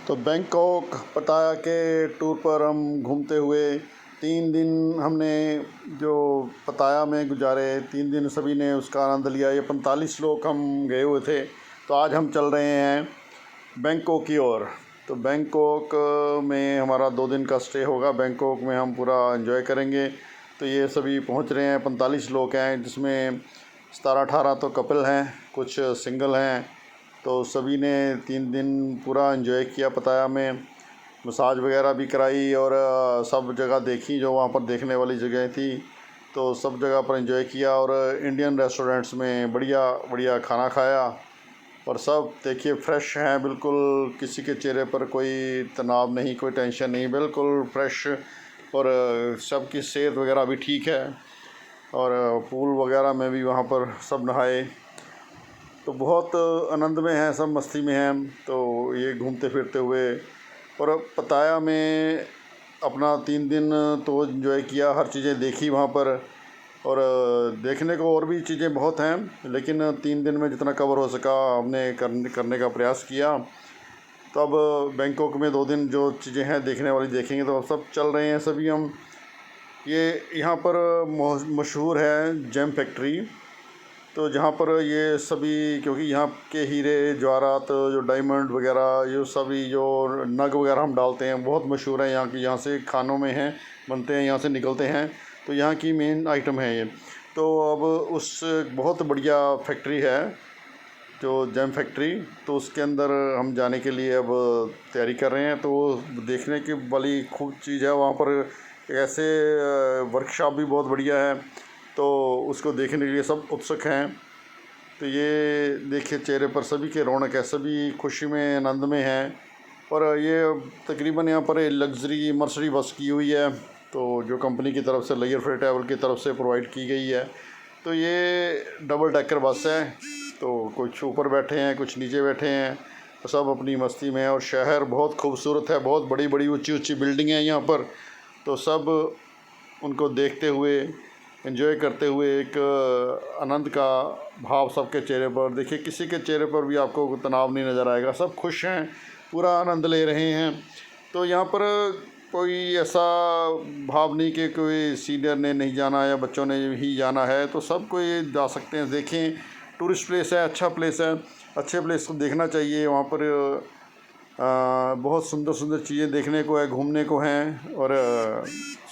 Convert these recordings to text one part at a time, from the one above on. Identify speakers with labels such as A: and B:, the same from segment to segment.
A: तो बैंकॉक पटाया के टूर पर हम घूमते हुए 3 दिन हमने जो पटाया में गुजारे। 3 दिन सभी ने उसका आनंद लिया। ये 45 लोग हम गए हुए थे। तो आज हम चल रहे हैं बैंकॉक की ओर। तो बैंकॉक में हमारा 2 दिन का स्टे होगा। बैंकॉक में हम पूरा एंजॉय करेंगे। तो ये सभी पहुंच रहे हैं। 45 लोग हैं, जिसमें 17-18 तो कपल हैं, कुछ सिंगल हैं। तो सभी ने 3 दिन पूरा एंजॉय किया। पटाया में मसाज वगैरह भी कराई और सब जगह देखी जो वहाँ पर देखने वाली जगह थी। तो सब जगह पर एंजॉय किया और इंडियन रेस्टोरेंट्स में बढ़िया बढ़िया खाना खाया। और सब देखिए फ्रेश हैं बिल्कुल, किसी के चेहरे पर कोई तनाव नहीं, कोई टेंशन नहीं, बिल्कुल फ्रेश। और सबकी सेहत वगैरह भी ठीक है। और पूल वगैरह में भी वहाँ पर सब नहाए। तो बहुत आनंद में हैं, सब मस्ती में हैं। तो ये घूमते फिरते हुए और पटाया में अपना 3 दिन तो एंजॉय किया, हर चीज़ें देखी वहाँ पर। और देखने को और भी चीज़ें बहुत हैं, लेकिन 3 दिन में जितना कवर हो सका हमने करने का प्रयास किया। तो अब बैंकॉक में 2 दिन जो चीज़ें हैं देखने वाली देखेंगे। तो अब सब चल रहे हैं सभी हम। ये यहाँ पर मशहूर है जेम फैक्ट्री। तो जहाँ पर ये सभी, क्योंकि यहाँ के हीरे जवाहरात जो डायमंड वगैरह ये सभी जो नग वगैरह हम डालते हैं बहुत मशहूर है यहाँ की। यहाँ से खानों में हैं, बनते हैं, यहाँ से निकलते हैं। तो यहाँ की मेन आइटम है ये। तो अब उस बहुत बढ़िया फैक्ट्री है जो जेम फैक्ट्री। तो उसके अंदर हम जाने के लिए अब तैयारी कर रहे हैं। तो वो देखने की बड़ी खूब चीज़ है। वहाँ पर ऐसे वर्कशॉप भी बहुत बढ़िया है। तो उसको देखने के लिए सब उत्सुक हैं। तो ये देखिए चेहरे पर सभी के रौनक है, सभी खुशी में आनंद में हैं। और ये तकरीबन यहाँ पर लग्जरी मर्सिडीज बस की हुई है, तो जो कंपनी की तरफ से लेयर फ्री ट्रैवल की तरफ से प्रोवाइड की गई है। तो ये डबल डेकर बस है। तो कुछ ऊपर बैठे हैं, कुछ नीचे बैठे हैं, तो सब अपनी मस्ती में है। और शहर बहुत खूबसूरत है, बहुत बड़ी बड़ी ऊंची ऊंची बिल्डिंग हैं यहाँ पर। तो सब उनको देखते हुए एंजॉय करते हुए एक आनंद का भाव सबके चेहरे पर। देखिए किसी के चेहरे पर भी आपको तनाव नहीं नज़र आएगा, सब खुश हैं, पूरा आनंद ले रहे हैं। तो यहाँ पर कोई ऐसा भाव नहीं कि कोई सीनियर ने नहीं जाना या बच्चों ने ही जाना है। तो सब कोई जा सकते हैं। देखें, टूरिस्ट प्लेस है, अच्छा प्लेस है, अच्छे प्लेस को देखना चाहिए। वहाँ पर बहुत सुंदर सुंदर चीज़ें देखने को है, घूमने को हैं। और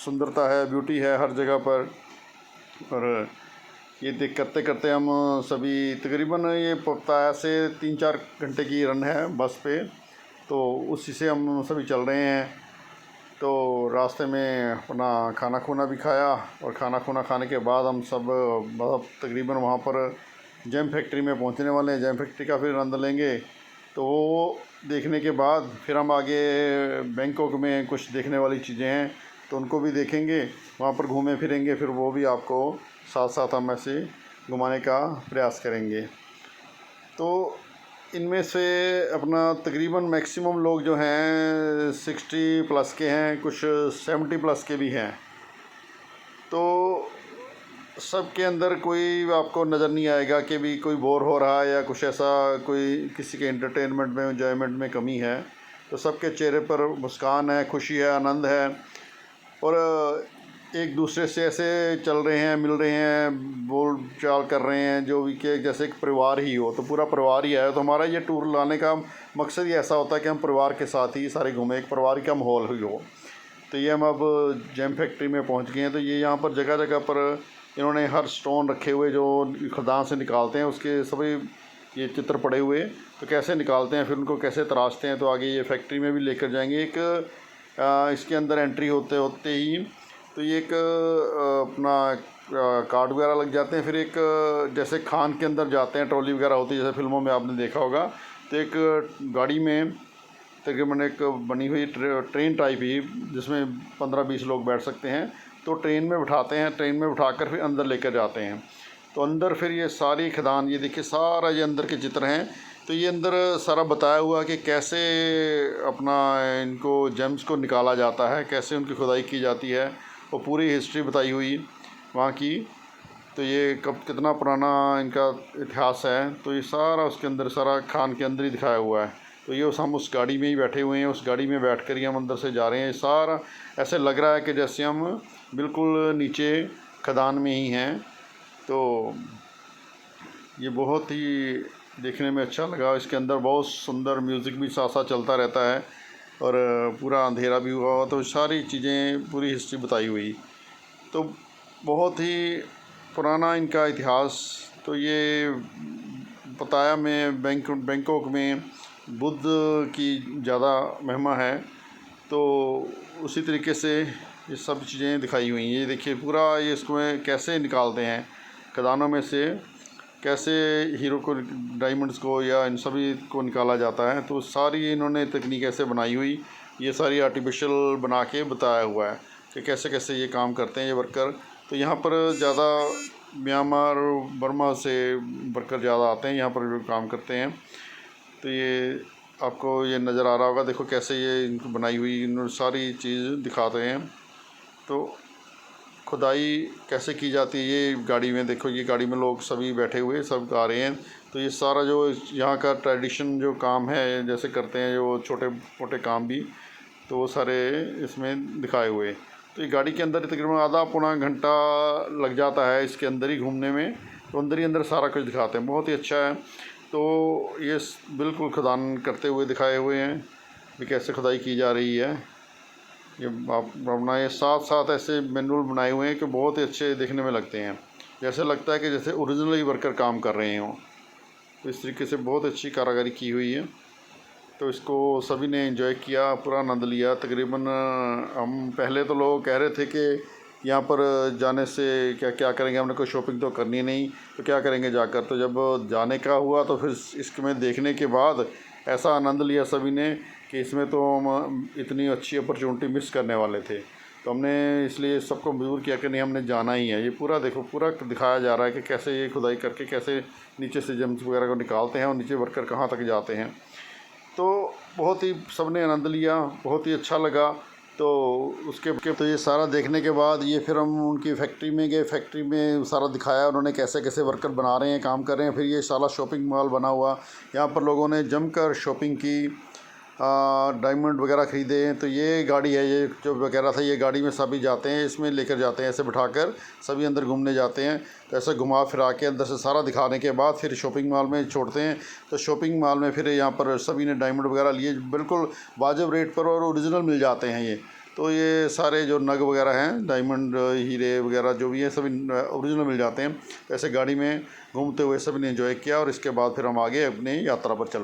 A: सुंदरता है, ब्यूटी है हर जगह पर। और ये देख करते करते हम सभी तकरीबन ये पटाया से 3-4 घंटे की रन है बस पे। तो उसी से हम सभी चल रहे हैं। तो रास्ते में अपना खाना खूना भी खाया। और खाना खूना खाने के बाद हम सब मतलब तकरीबन वहाँ पर जेम फैक्ट्री में पहुँचने वाले हैं। जेम फैक्ट्री का फिर आनंद लेंगे। तो वो देखने के बाद फिर हम आगे बैंकॉक में कुछ देखने वाली चीज़ें हैं, तो उनको भी देखेंगे, वहाँ पर घूमें फिरेंगे। फिर वो भी आपको साथ साथ हम ऐसे घुमाने का प्रयास करेंगे। तो इनमें से अपना तकरीबन मैक्सिमम लोग जो हैं 60 प्लस के हैं, कुछ 70 प्लस के भी हैं। तो सबके अंदर कोई आपको नज़र नहीं आएगा कि भी कोई बोर हो रहा है या कुछ ऐसा, कोई किसी के एंटरटेनमेंट में, एंजॉयमेंट में कमी है। तो सबके चेहरे पर मुस्कान है, खुशी है, आनंद है। और एक दूसरे से ऐसे चल रहे हैं, मिल रहे हैं, बोल चाल कर रहे हैं, जो भी कि जैसे एक परिवार ही हो। तो पूरा परिवार ही आया। तो हमारा ये टूर लाने का मकसद ही ऐसा होता है कि हम परिवार के साथ ही सारे घूमें, एक परिवार का माहौल ही हो। तो ये हम अब जेम फैक्ट्री में पहुंच गए हैं। तो ये यहाँ पर जगह जगह पर इन्होंने हर स्टोन रखे हुए जो खदान से निकालते हैं उसके सभी ये चित्र पड़े हुए। तो कैसे निकालते हैं, फिर उनको कैसे तराशते हैं। तो आगे ये फैक्ट्री में भी लेकर जाएंगे। एक इसके अंदर एंट्री होते होते ही तो ये एक अपना कार्ड वगैरह लग जाते हैं। फिर एक जैसे खान के अंदर जाते हैं, ट्रॉली वगैरह होती है जैसे फिल्मों में आपने देखा होगा। तो एक गाड़ी में तकरीबन एक बनी हुई ट्रेन टाइप ही, जिसमें 15-20 लोग बैठ सकते हैं। तो ट्रेन में बिठाते हैं, ट्रेन में बिठाकर फिर अंदर लेकर जाते हैं। तो अंदर फिर ये सारी खदान, ये देखिए सारा ये अंदर के चित्र हैं। तो ये अंदर सारा बताया हुआ कि कैसे अपना इनको जेम्स को निकाला जाता है, कैसे उनकी खुदाई की जाती है। वो पूरी हिस्ट्री बताई हुई वहाँ की। तो ये कब कितना पुराना इनका इतिहास है, तो ये सारा उसके अंदर, सारा खान के अंदर ही दिखाया हुआ है। तो ये हम उस गाड़ी में ही बैठे हुए हैं, उस गाड़ी में बैठकर ही हम अंदर से जा रहे हैं। सारा ऐसे लग रहा है कि जैसे हम बिल्कुल नीचे खदान में ही हैं। तो ये बहुत ही देखने में अच्छा लगा। इसके अंदर बहुत सुंदर म्यूज़िक भी साथ साथ चलता रहता है और पूरा अंधेरा भी हुआ हुआ, तो सारी चीज़ें पूरी हिस्ट्री बताई हुई। तो बहुत ही पुराना इनका इतिहास। तो ये पताया में बैंकॉक में बुद्ध की ज़्यादा महिमा है, तो उसी तरीके से ये सब चीज़ें दिखाई हुई हैं। ये देखिए पूरा ये इसमें कैसे निकालते हैं खदानों में से, कैसे हीरो को, डायमंड्स को या इन सभी को निकाला जाता है। तो सारी इन्होंने तकनीक ऐसे बनाई हुई, ये सारी आर्टिफिशियल बना के बताया हुआ है कि कैसे कैसे ये काम करते हैं ये वर्कर। तो यहाँ पर ज़्यादा म्यांमार बर्मा से वर्कर ज़्यादा आते हैं यहाँ पर जो काम करते हैं। तो ये आपको ये नज़र आ रहा होगा, देखो कैसे ये इनको बनाई हुई इन्होंने सारी चीज़ दिखाते हैं। तो खुदाई कैसे की जाती है ये गाड़ी में, देखो ये गाड़ी में लोग सभी बैठे हुए सब आ रहे हैं। तो ये सारा जो यहाँ का ट्रेडिशन जो काम है जैसे करते हैं जो छोटे मोटे काम भी, तो वो सारे इसमें दिखाए हुए। तो ये गाड़ी के अंदर तकरीबन आधा पौना घंटा लग जाता है इसके अंदर ही घूमने में। तो अंदर ही अंदर सारा कुछ दिखाते हैं, बहुत ही अच्छा है। तो ये बिल्कुल खदान करते हुए दिखाए हुए हैं कि कैसे खुदाई की जा रही है। ये आप अपना ये साथ साथ ऐसे मैनुअल बनाए हुए हैं कि बहुत ही अच्छे देखने में लगते हैं, जैसे लगता है कि जैसे ओरिजिनली वर्कर काम कर रहे हों। तो इस तरीके से बहुत अच्छी कारीगरी की हुई है। तो इसको सभी ने एंजॉय किया, पूरा आनंद लिया। तकरीबन हम पहले तो लोग कह रहे थे कि यहाँ पर जाने से क्या क्या करेंगे, हमने कोई शॉपिंग तो करनी नहीं, तो क्या करेंगे जाकर। तो जब जाने का हुआ तो फिर इसमें देखने के बाद ऐसा आनंद लिया सभी ने कि इसमें तो हम इतनी अच्छी अपॉर्चुनिटी मिस करने वाले थे। तो हमने इसलिए सबको मजबूर किया कि नहीं हमने जाना ही है। ये पूरा देखो पूरा दिखाया जा रहा है कि कैसे ये खुदाई करके कैसे नीचे से जेम्स वगैरह को निकालते हैं और नीचे वर्कर कहाँ तक जाते हैं। तो बहुत ही सबने आनंद लिया, बहुत ही अच्छा लगा। तो उसके तो ये सारा देखने के बाद ये फिर हम उनकी फैक्ट्री में गए। फैक्ट्री में सारा दिखाया उन्होंने कैसे कैसे वर्कर बना रहे हैं, काम कर रहे हैं। फिर ये सारा शॉपिंग मॉल बना हुआ, यहाँ पर लोगों ने जमकर शॉपिंग की, डायमंड वगैरह ख़रीदे। तो ये गाड़ी है, ये जो वगैरह था, ये गाड़ी में सभी जाते हैं, इसमें लेकर जाते हैं, ऐसे बिठाकर सभी अंदर घूमने जाते हैं। तो ऐसे घुमा फिरा के अंदर से सारा दिखाने के बाद फिर शॉपिंग मॉल में छोड़ते हैं। तो शॉपिंग मॉल में फिर यहाँ पर सभी ने डायमंड वगैरह लिए, बिल्कुल वाजिब रेट पर और ओरिजिनल मिल जाते हैं ये। तो ये सारे जो नग वगैरह हैं, डायमंड हीरे वगैरह जो भी हैं सभी ओरिजिनल मिल जाते हैं। ऐसे गाड़ी में घूमते हुए सभी ने एंजॉय किया और इसके बाद फिर हम आगे अपनी यात्रा पर चल